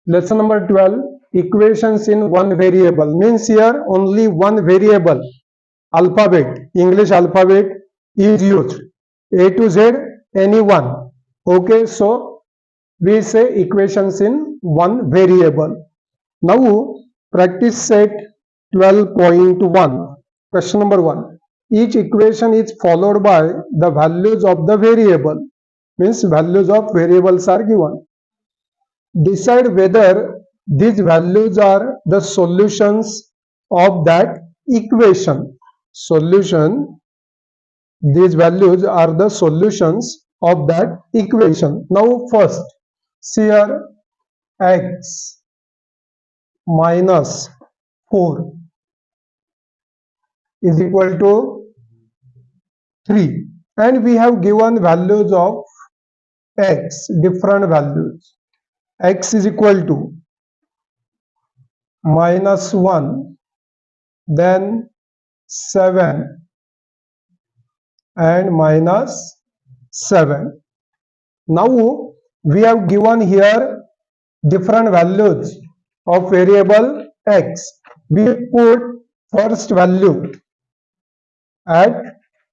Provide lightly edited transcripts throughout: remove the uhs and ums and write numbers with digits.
Lesson number 12, equations in one variable. Means here only one variable, alphabet, English alphabet is used. A to Z, any one. Okay, so we say equations in one variable. Now, practice set 12.1. Question number 1. Each equation is followed by the values of the variable. Means values of variables are given. Decide whether these values are the solutions of that equation. Solution, these values are the solutions of that equation. Now first, see here x minus 4 is equal to 3, and we have given values of x, different values. X is equal to minus 1, then 7 and minus 7. Now we have given here different values of variable x. We put first value at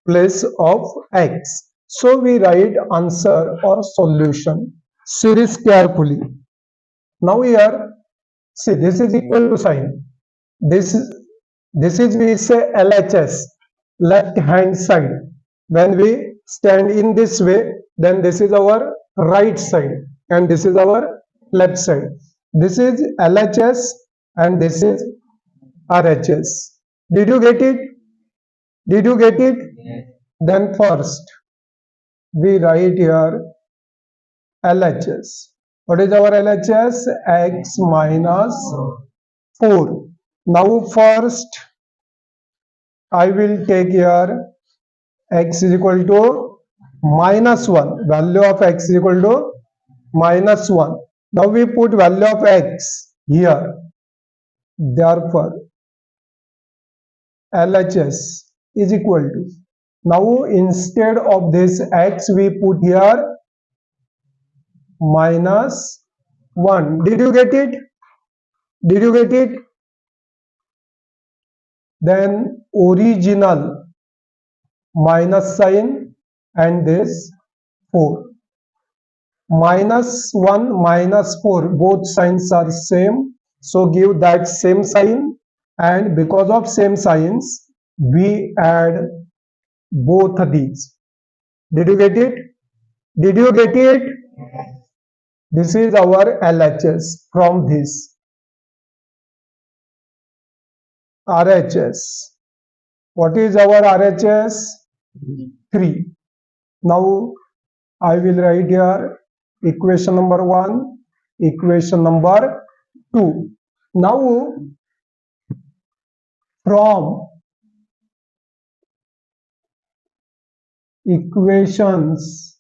place of x. So we write answer or solution. Series carefully. Now here, see, this is equal to sign. This is we say LHS, left hand side. When we stand in this way, then this is our right side and this is our left side. This is LHS and this is RHS. Did you get it? Did you get it? Yes. Then first we write here LHS. What is our LHS? X minus 4. Now first I will take here x is equal to minus 1. Value of x is equal to minus 1. Now we put value of x here. Therefore, LHS is equal to. Now instead of this x we put here minus 1. Did you get it? Did you get it? Then original minus sign and this 4. Minus 1 minus 4, both signs are same, so give that same sign, and because of same signs we add both of these. Did you get it? Did you get it? This is our LHS. From this RHS, what is our RHS? 3. Now I will write here equation number 1, equation number 2. Now from equations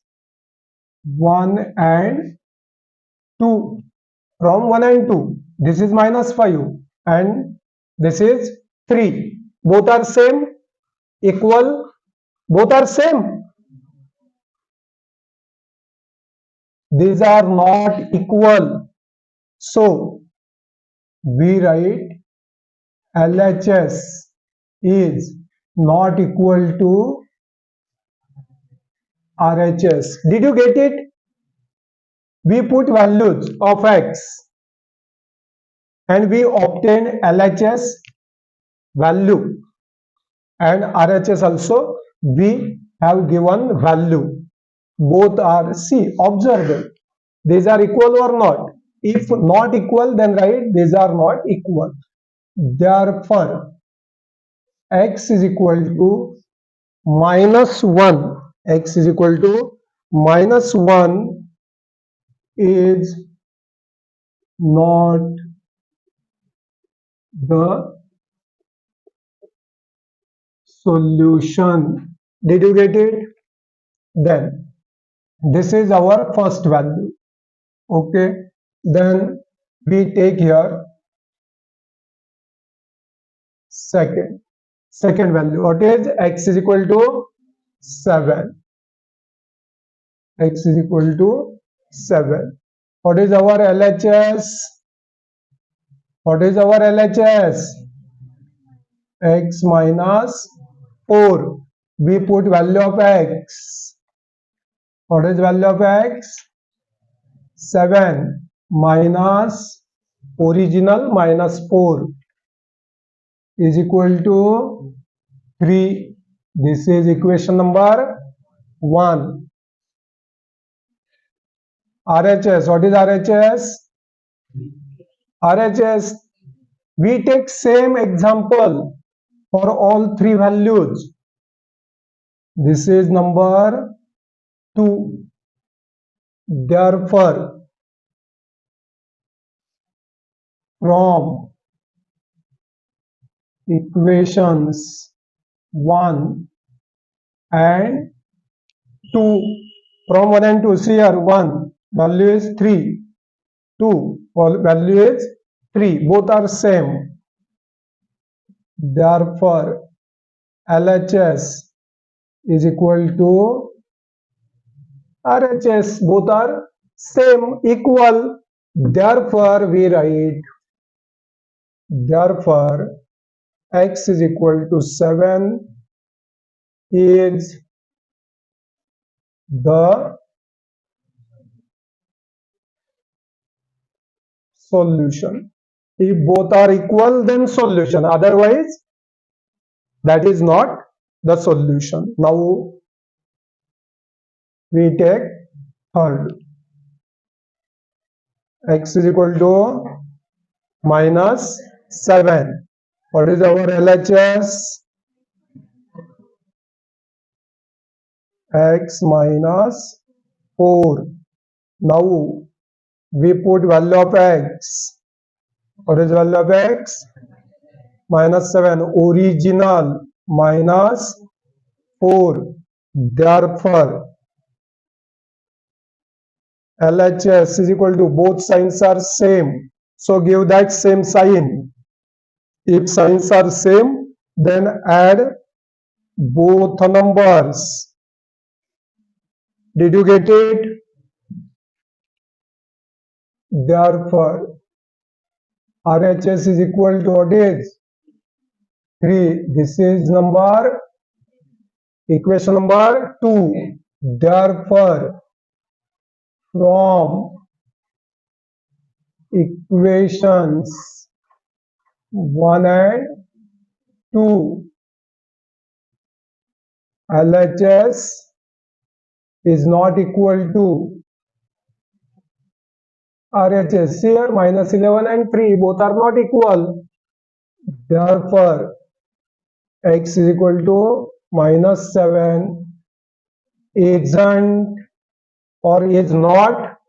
1 and 2, from 1 and 2, this is minus 5 and this is 3. Both are same, equal, both are same. These are not equal. So we write LHS is not equal to RHS. Did you get it? We put values of x and we obtain LHS value, and RHS also we have given value. Both are, see, observe it. These are equal or not. If not equal, then write these are not equal. Therefore, x is equal to minus 1. X is equal to minus 1 is not the solution. Did you get it? Then this is our first value. Okay, then we take here second value. What is? X is equal to 7. X is equal to 7. What is our LHS? What is our LHS? X minus 4. We put value of X. What is value of X? 7 minus original minus 4 is equal to 3. This is equation number 1. RHS. What is RHS? RHS. We take same example for all three values. This is number 2. Therefore, from equations 1 and 2, from 1 and 2, see here, 1 value is 3, 2 value is 3, both are same. Therefore, LHS is equal to RHS, both are same, equal. Therefore, we write, therefore, X is equal to 7 is the solution. If both are equal, then solution. Otherwise, that is not the solution. Now, we take third. X is equal to minus 7. What is our LHS? X minus 4. Now, we put value of X. What is value of X? Minus 7. Original minus 4. Therefore, LHS is equal to, both signs are same. So give that same sign. If signs are same, then add both numbers. Did you get it? Therefore, RHS is equal to what is? 3. This is number, equation number 2. Therefore, from equations 1 and 2, LHS is not equal to RHS. Here, minus 11 and 3, both are not equal. Therefore, X is equal to minus 7 isn't or is not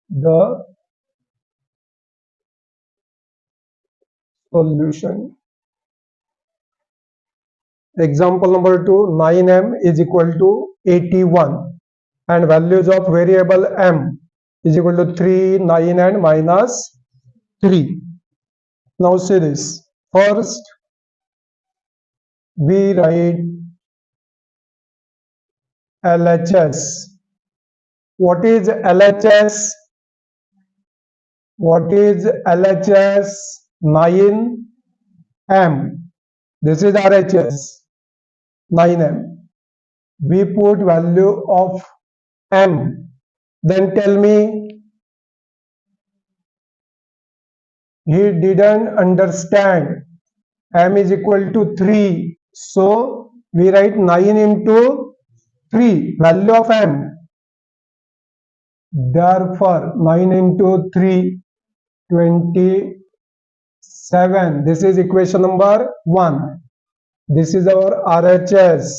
the solution. Example number 2, 9m is equal to 81 and values of variable m is equal to 3, 9 and minus 3. Now see this. First, we write LHS. What is LHS? What is LHS? 9m. This is RHS. 9m. We put value of m. Then tell me, he didn't understand. M is equal to 3. So we write 9 into 3, value of m. Therefore, 9 into 3, 27. This is equation number 1. This is our RHS.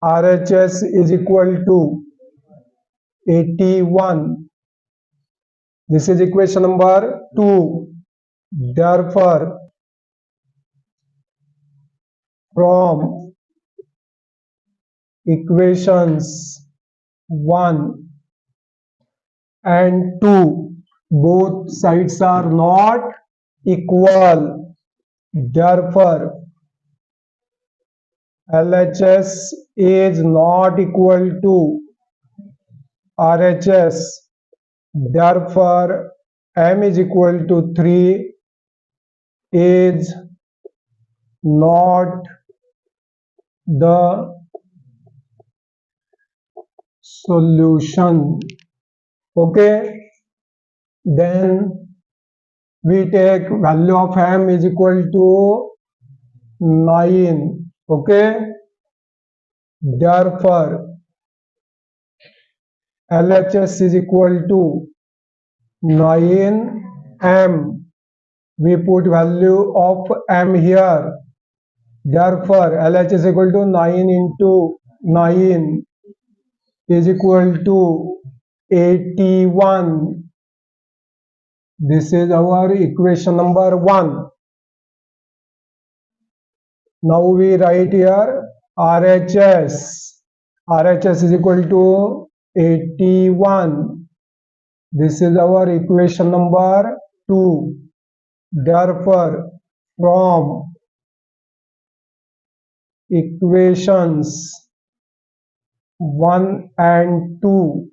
RHS is equal to 81. This is equation number 2. Therefore, from equations 1 and 2, both sides are not equal. Therefore, LHS is not equal to RHS. Therefore, m is equal to 3 is not the solution. Okay, then we take value of m is equal to 9. Okay, therefore LHS is equal to 9m. We put value of m here. Therefore, LHS is equal to 9 into 9 is equal to 81. This is our equation number 1. Now we write here RHS. RHS is equal to 81. This is our equation number 2. Therefore, from equations 1 and 2,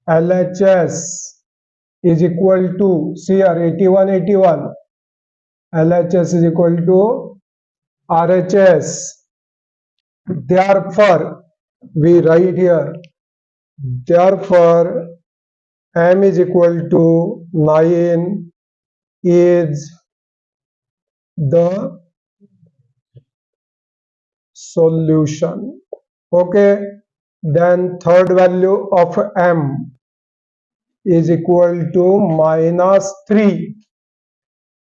LHS is equal to, see here 81, 81. LHS is equal to RHS. Therefore, we write here, therefore, m is equal to 9 is the solution. Okay, then third value of m is equal to -3.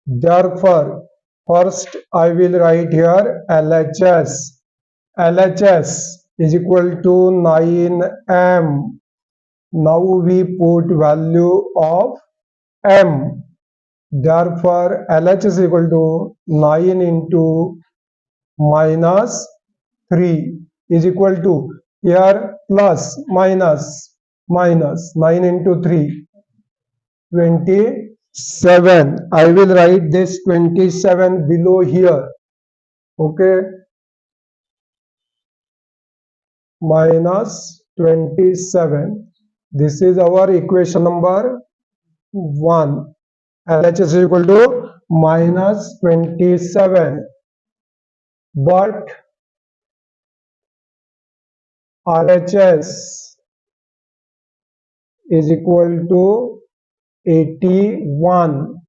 Therefore, first I will write here LHS. LHS is equal to 9m. Now we put value of m. Therefore, LHS is equal to 9 into -3 is equal to, here plus minus 9 into 3, 27. I will write this 27 below here. Okay, -27. This is our equation number 1. LHS is equal to -27. But RHS is equal to 81.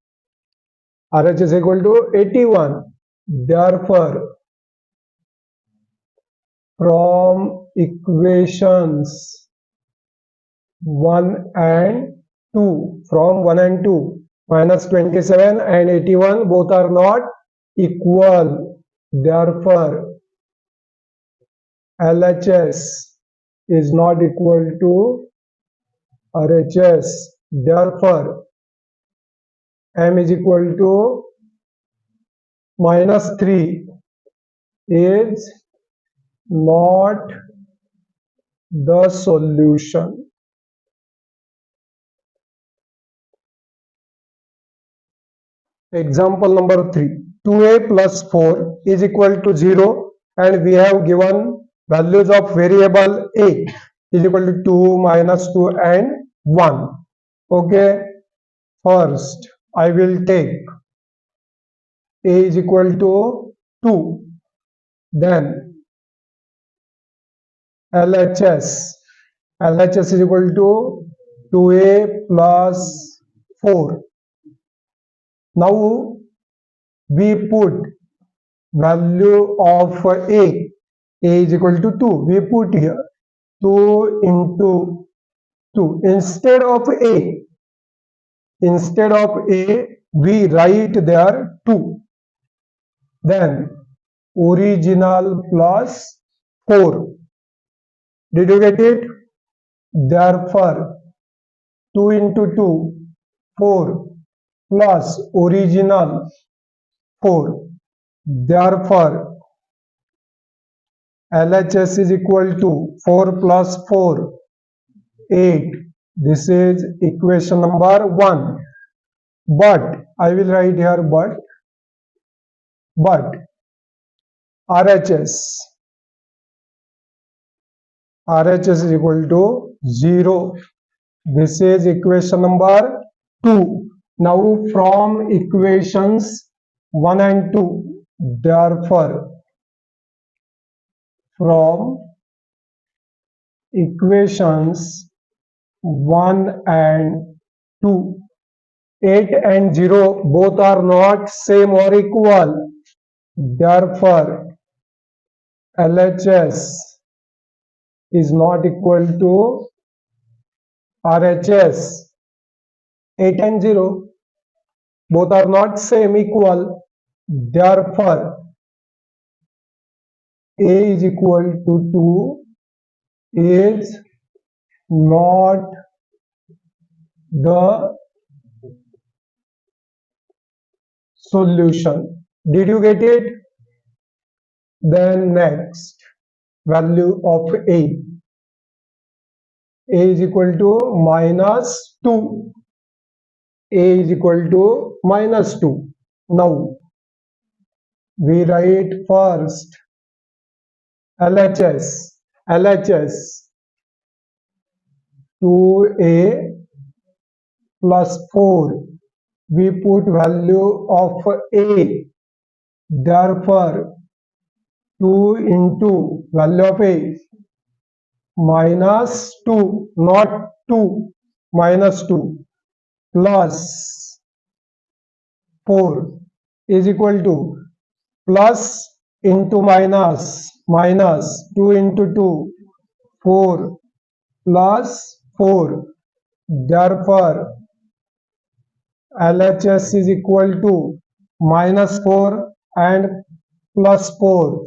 RHS is equal to 81. Therefore, from equations 1 and 2, from 1 and 2, -27 and 81 both are not equal. Therefore, LHS is not equal to RHS. Therefore, m is equal to -3 is not the solution. Example number 3. 2a plus 4 is equal to 0, and we have given values of variable a is equal to 2, -2 and 1. Okay, first I will take a is equal to 2, then LHS is equal to 2a plus 4. Now we put value of a is equal to 2. We put here 2 into 2. Instead of a, we write there 2. Then original plus 4. Did you get it? Therefore, 2 into 2, 4 plus original 4. Therefore, LHS is equal to 4 plus 4, 8. This is equation number 1. But I will write here but RHS is equal to 0. This is equation number 2. Now from equations 1 and 2, therefore from equations 1 and 2, 8 and 0 both are not same or equal. Therefore, LHS is not equal to RHS. 8 and 0 both are not same equal. Therefore, A is equal to 2 is not the solution. Did you get it? Then next, value of A. A is equal to minus 2. A is equal to minus 2. Now, we write first LHS. LHS 2A plus 4. We put value of A. Therefore, 2 into value of A minus 2, not 2, minus 2 plus 4 is equal to plus into minus, minus 2 into 2, 4 plus 4. Therefore, LHS is equal to minus 4 and plus 4.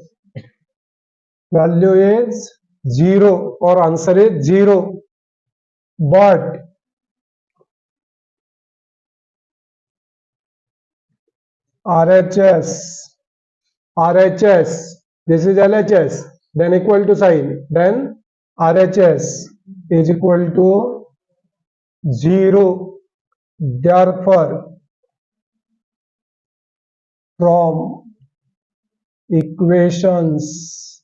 Value is 0 or answer is 0. But RHS, this is LHS, then equal to sign, then RHS is equal to 0. Therefore, from equations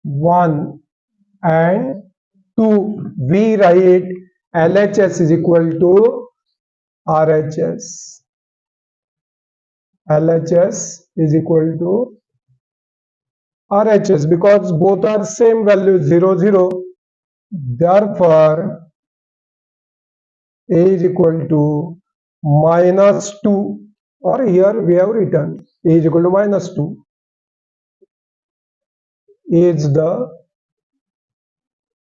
1 and 2, we write LHS is equal to RHS. LHS is equal to RHS because both are same value 0, 0. Therefore, A is equal to minus 2, or here we have written A is equal to minus 2 is the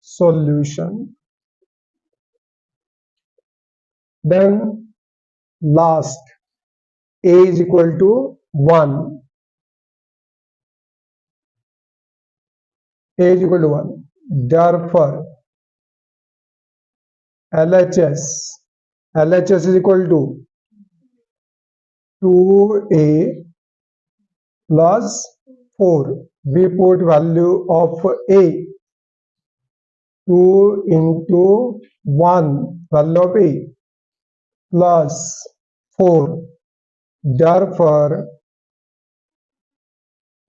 solution. Then last, A is equal to 1. A is equal to 1. Therefore, LHS is equal to 2A plus 4. We put value of A 2 into 1 value of A plus 4. Therefore,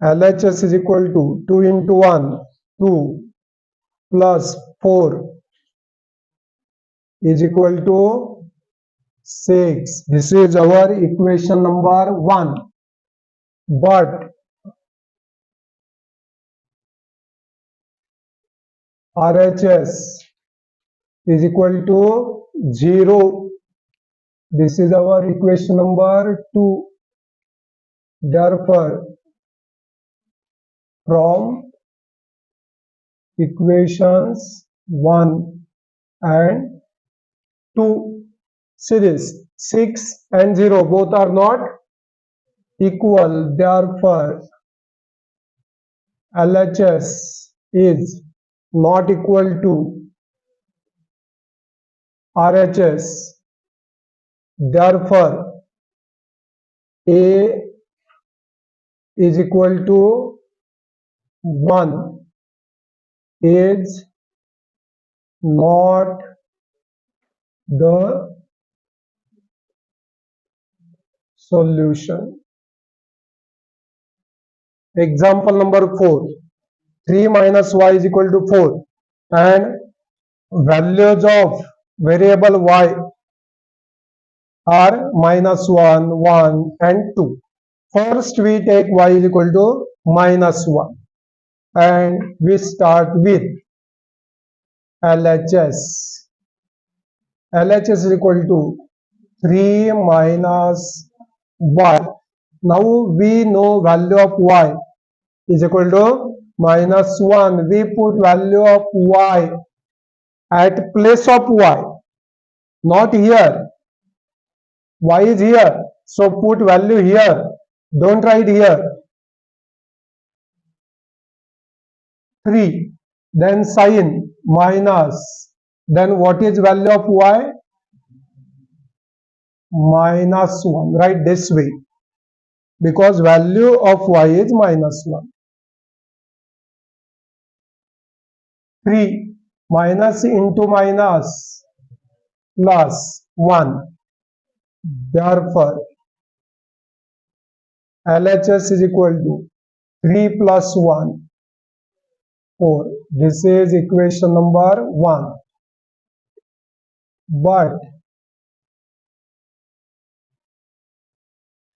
LHS is equal to 2 into 1, 2 plus 4 is equal to 6. This is our equation number 1. But RHS is equal to 0. This is our equation number 2. Therefore, from equations 1 and 2 series, 6 and 0 both are not equal. Therefore, LHS is not equal to RHS. Therefore, A is equal to 1 is not the solution. Example number 4. 3 minus y is equal to 4 and values of variable y are -1, 1 and 2. First we take y is equal to -1 and we start with LHS. LHS is equal to 3 minus y. Now we know value of y is equal to -1. We put value of y at place of y, not here. Y is here, so put value here. Don't write here. 3. Then sign minus. Then what is value of y? -1. Write this way, because value of y is -1. 3 minus into minus plus 1. Therefore, LHS is equal to 3 plus 1, 4. This is equation number 1. But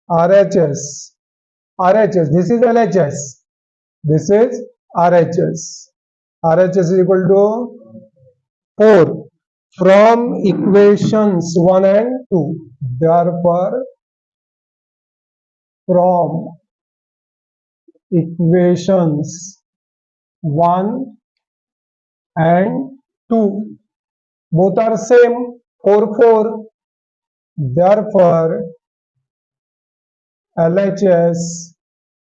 RHS, this is LHS, this is RHS. RHS is equal to 4 from equations 1 and 2. Therefore, from equations 1 and 2, both are same, 4, 4. Therefore, LHS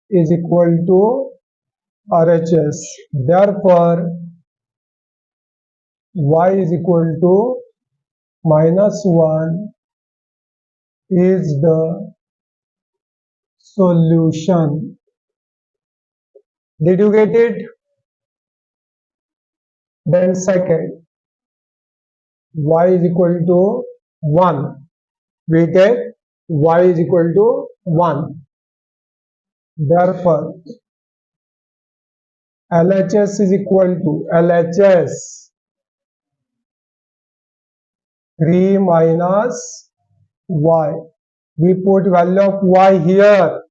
is equal to RHS. Therefore, y is equal to -1 is the solution. Did you get it? Then second, y is equal to 1. We take y is equal to 1. Therefore, LHS is equal to LHS 3 minus y. We put value of y here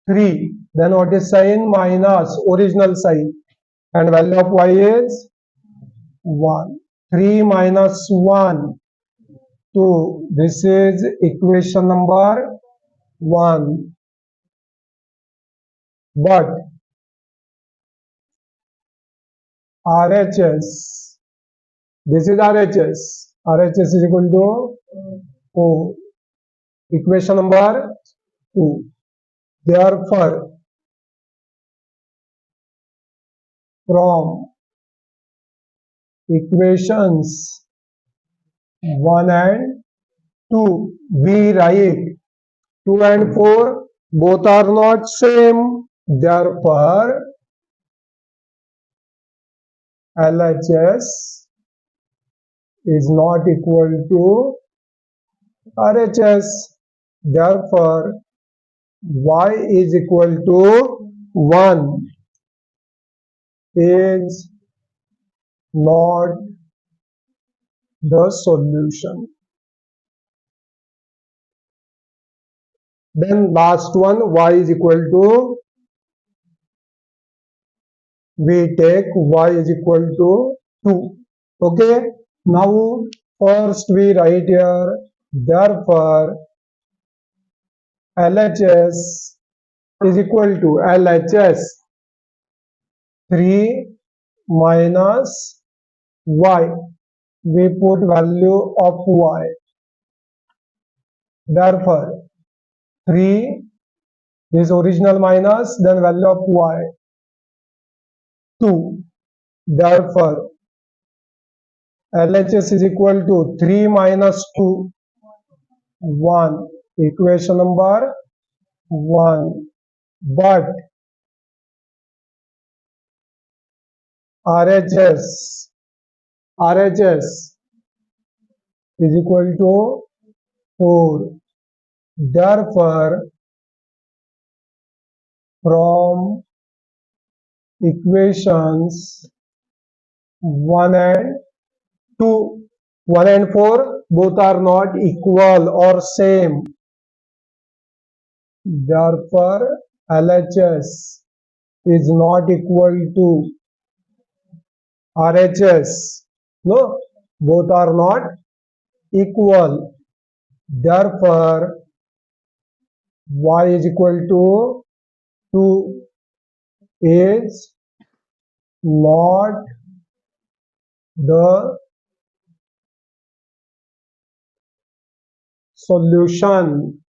3. Then what is sign? Minus, original sign. And value of y is 1. 3 minus 1, 2. This is equation number 1. But RHS, this is RHS. RHS is equal to 4. Equation number 2. Therefore, from equations 1 and 2, we write 2 and 4, both are not same. Therefore, LHS is not equal to RHS. Therefore, y is equal to 1 is not the solution. Then last one, y is equal to, we take y is equal to 2. Okay. Now first we write here, therefore LHS is equal to LHS 3 minus y. We put value of y. Therefore, 3 is original minus, then value of y 2. Therefore, LHS is equal to 3 minus 2, 1. Equation number 1. But RHS is equal to 4. Therefore, from equations 1 and 2. 1 and 4 both are not equal or same. Therefore, LHS is not equal to RHS. No, both are not equal. Therefore, Y is equal to 2 is not the solution.